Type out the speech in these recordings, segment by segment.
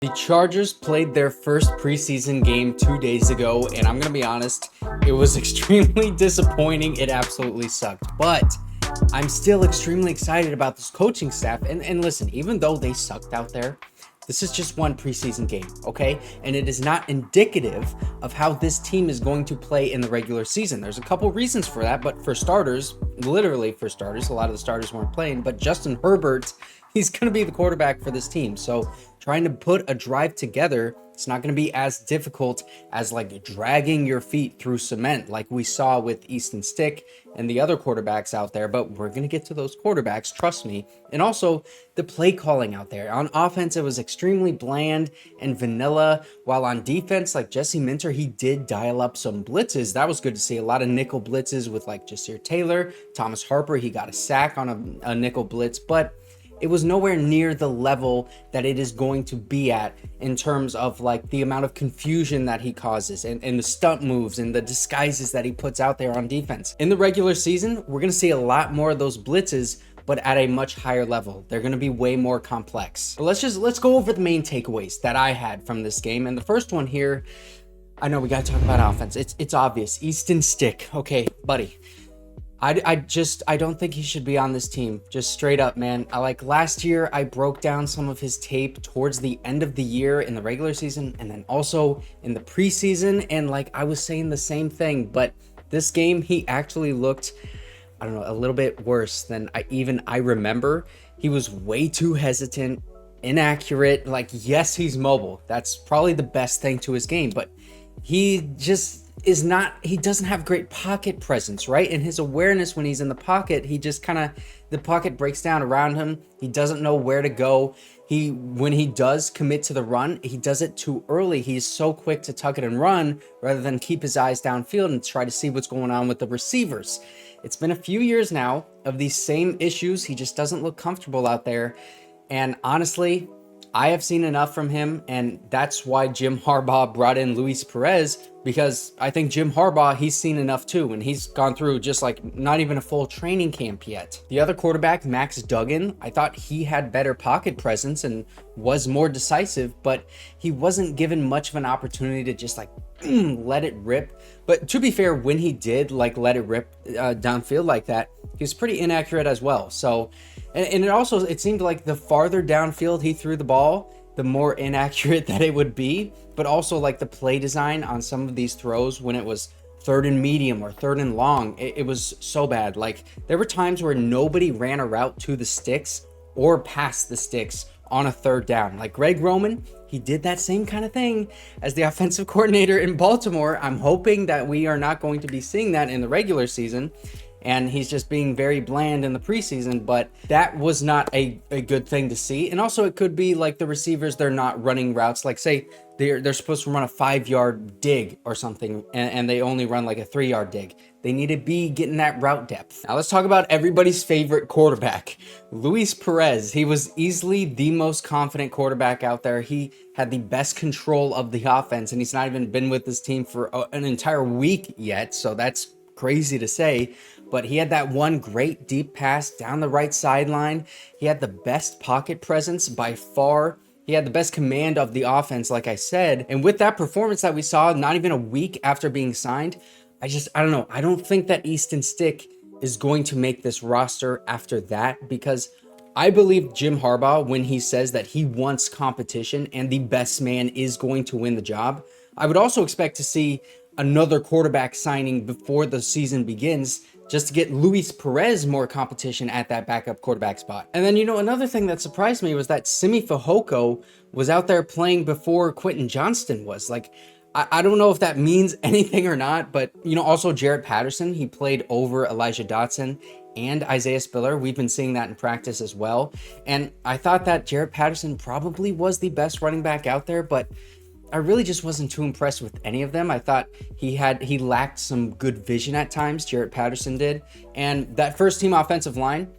The Chargers played their first preseason game 2 days ago, and I'm going to be honest, it was extremely disappointing. It absolutely sucked. But I'm still extremely excited about this coaching staff. And listen, even though they sucked out there, this is just one preseason game, okay? And it is not indicative of how this team is going to play in the regular season. There's a couple reasons for that, but for starters, literally for starters, a lot of the starters weren't playing, but Justin Herbert, he's going to be the quarterback for this team. So trying to put a drive together, it's not going to be as difficult as like dragging your feet through cement like we saw with Easton Stick and the other quarterbacks out there, but we're going to get to those quarterbacks, trust me. And also the play calling out there. On offense, it was extremely bland and vanilla, while on defense, like Jesse Minter, he did dial up some blitzes. That was good to see. A lot of nickel blitzes with like Jasir Taylor, Thomas Harper, he got a sack on a nickel blitz, but it was nowhere near the level that it is going to be at in terms of like the amount of confusion that he causes and the stunt moves and the disguises that he puts out there on defense. In the regular season, we're going to see a lot more of those blitzes, but at a much higher level. They're going to be way more complex. But let's go over the main takeaways that I had from this game. And the first one here, I know we got to talk about offense. It's obvious. Easton Stick. Okay, buddy. I don't think he should be on this team. Just straight up, man. Like last year, I broke down some of his tape towards the end of the year in the regular season and then also in the preseason. And like I was saying the same thing, but this game, he actually looked, I don't know, a little bit worse than I remember. He was way too hesitant, inaccurate. Like, yes, he's mobile. That's probably the best thing to his game, but he just is not, he doesn't have great pocket presence, right? And his awareness when he's in the pocket, he just kind of, the pocket breaks down around him. He doesn't know where to go. When he does commit to the run, he does it too early. He's so quick to tuck it and run rather than keep his eyes downfield and try to see what's going on with the receivers. It's been a few years now of these same issues. He just doesn't look comfortable out there. And honestly, I have seen enough from him, and that's why Jim Harbaugh brought in Luis Perez, because I think Jim Harbaugh, he's seen enough too, and he's gone through just like not even a full training camp yet. The other quarterback, Max Duggan, I thought he had better pocket presence and was more decisive, but he wasn't given much of an opportunity to just like let it rip. But to be fair, when he did like let it rip downfield like that, he was pretty inaccurate as well. So, and it seemed like the farther downfield he threw the ball, the more inaccurate that it would be. But also like the play design on some of these throws when it was third and medium or third and long, it was so bad. Like there were times where nobody ran a route to the sticks or past the sticks on a third down. Like Greg Roman, he did that same kind of thing as the offensive coordinator in Baltimore. I'm hoping that we are not going to be seeing that in the regular season, and he's just being very bland in the preseason, but that was not a good thing to see. And also it could be like the receivers, they're not running routes. Like say they're supposed to run a 5-yard dig or something, and they only run like a 3-yard dig. They need to be getting that route depth. Now let's talk about everybody's favorite quarterback, Luis Perez. He was easily the most confident quarterback out there. He had the best control of the offense, and he's not even been with this team for an entire week yet, so that's crazy to say. But he had that one great deep pass down the right sideline. He had the best pocket presence by far. He had the best command of the offense, like I said. And with that performance that we saw, not even a week after being signed, I don't know. I don't think that Easton Stick is going to make this roster after that, because I believe Jim Harbaugh when he says that he wants competition and the best man is going to win the job. I would also expect to see another quarterback signing before the season begins, just to get Luis Perez more competition at that backup quarterback spot. And then, another thing that surprised me was that Simi Fehoko was out there playing before Quentin Johnston was. Like, I don't know if that means anything or not, but, also Jaret Patterson, he played over Elijah Dotson and Isaiah Spiller. We've been seeing that in practice as well. And I thought that Jaret Patterson probably was the best running back out there, but I really just wasn't too impressed with any of them. I thought he lacked some good vision at times. Jaret Patterson did. And that first team offensive line,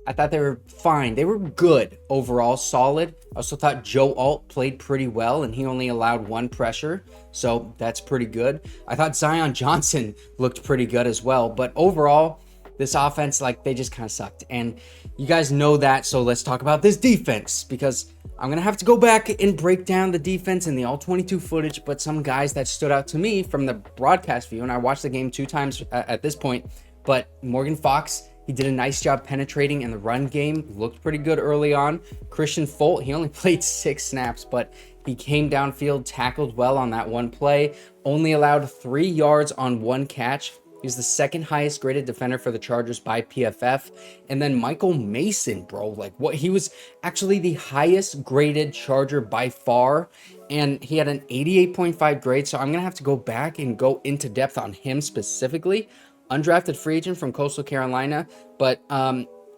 I thought they were fine. They were good overall, solid. I also thought Joe Alt played pretty well, and he only allowed one pressure, so that's pretty good. I thought Zion Johnson looked pretty good as well. But overall, this offense, like, they just kind of sucked. And you guys know that, so let's talk about this defense, because I'm going to have to go back and break down the defense and the all-22 footage, but some guys that stood out to me from the broadcast view, and I watched the game 2 times at this point, but Morgan Fox, he did a nice job penetrating in the run game, looked pretty good early on. Christian Fulton, he only played 6 snaps, but he came downfield, tackled well on that one play, only allowed 3 yards on 1 catch. He's the second highest graded defender for the Chargers by PFF. And then Michael Mason, bro, like what, he was actually the highest graded Charger by far. And he had an 88.5 grade. So I'm going to have to go back and go into depth on him specifically. Undrafted free agent from Coastal Carolina. But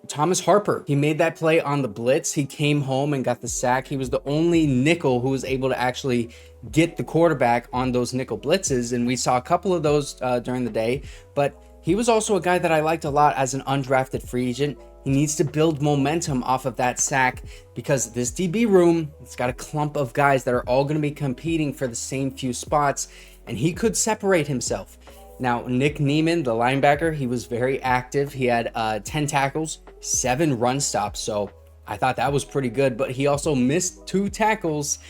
Thomas Harper, he made that play on the blitz. He came home and got the sack. He was the only nickel who was able to actually get the quarterback on those nickel blitzes, and we saw a couple of those during the day. But he was also a guy that I liked a lot as an undrafted free agent. He needs to build momentum off of that sack, because this DB room, it's got a clump of guys that are all going to be competing for the same few spots, and he could separate himself. Now, Nick Neiman, the linebacker, he was very active. He had 10 tackles, 7 run stops, so I thought that was pretty good. But he also missed 2 tackles,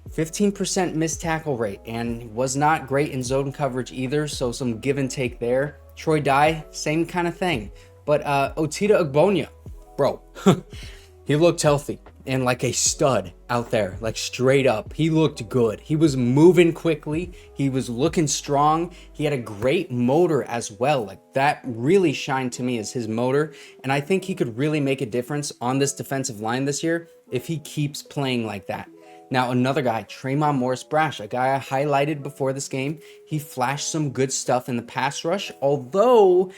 15% missed tackle rate, and was not great in zone coverage either, so some give and take there. Troy Dye, same kind of thing. But Otito Ogbonnia, bro, he looked healthy and like a stud out there, like straight up. He looked good. He was moving quickly. He was looking strong. He had a great motor as well. Like that really shined to me as his motor. And I think he could really make a difference on this defensive line this year if he keeps playing like that. Now, another guy, Tre'Mon Brash, a guy I highlighted before this game. He flashed some good stuff in the pass rush, although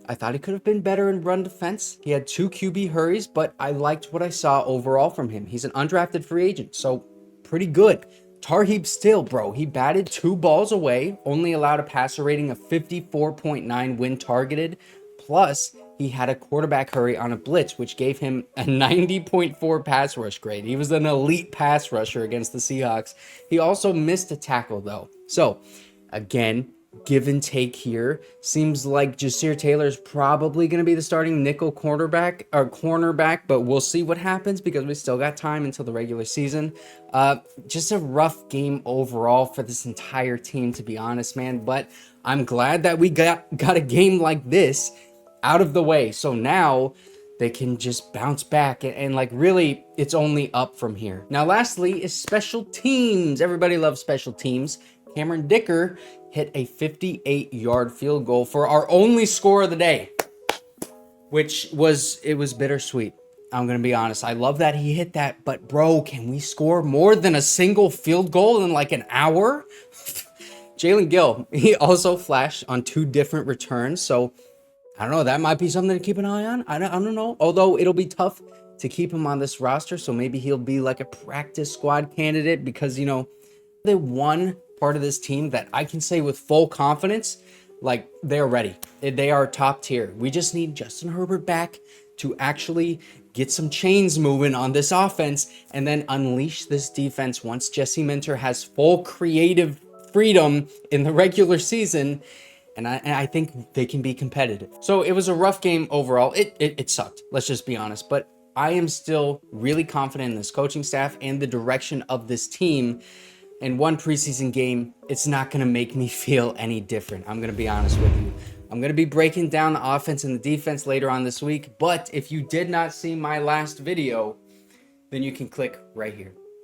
I thought he could have been better in run defense. He had 2 QB hurries, but I liked what I saw overall from him. He's an undrafted free agent, so pretty good. Tarheeb still, bro, he batted 2 balls away, only allowed a passer rating of 54.9 when targeted, plus he had a quarterback hurry on a blitz, which gave him a 90.4 pass rush grade. He was an elite pass rusher against the Seahawks. He also missed a tackle, though. So, again, give and take here. Seems like Jasir Taylor is probably going to be the starting nickel cornerback, but we'll see what happens because we still got time until the regular season. Just a rough game overall for this entire team, to be honest, man. But I'm glad that we got a game like this out of the way. So now they can just bounce back and like really it's only up from here. Now, lastly is special teams. Everybody loves special teams. Cameron Dicker hit a 58-yard field goal for our only score of the day, which was bittersweet. I'm going to be honest. I love that he hit that, but bro, can we score more than a single field goal in like an hour? Jalen Gill, he also flashed on 2 different returns. So I don't know. That might be something to keep an eye on. I don't know. Although it'll be tough to keep him on this roster. So maybe he'll be like a practice squad candidate because, you know, the one part of this team that I can say with full confidence, like they're ready. They are top tier. We just need Justin Herbert back to actually get some chains moving on this offense and then unleash this defense once Jesse Minter has full creative freedom in the regular season. And I think they can be competitive. So it was a rough game overall. It sucked. Let's just be honest. But I am still really confident in this coaching staff and the direction of this team. And one preseason game, it's not going to make me feel any different. I'm going to be honest with you. I'm going to be breaking down the offense and the defense later on this week. But if you did not see my last video, then you can click right here.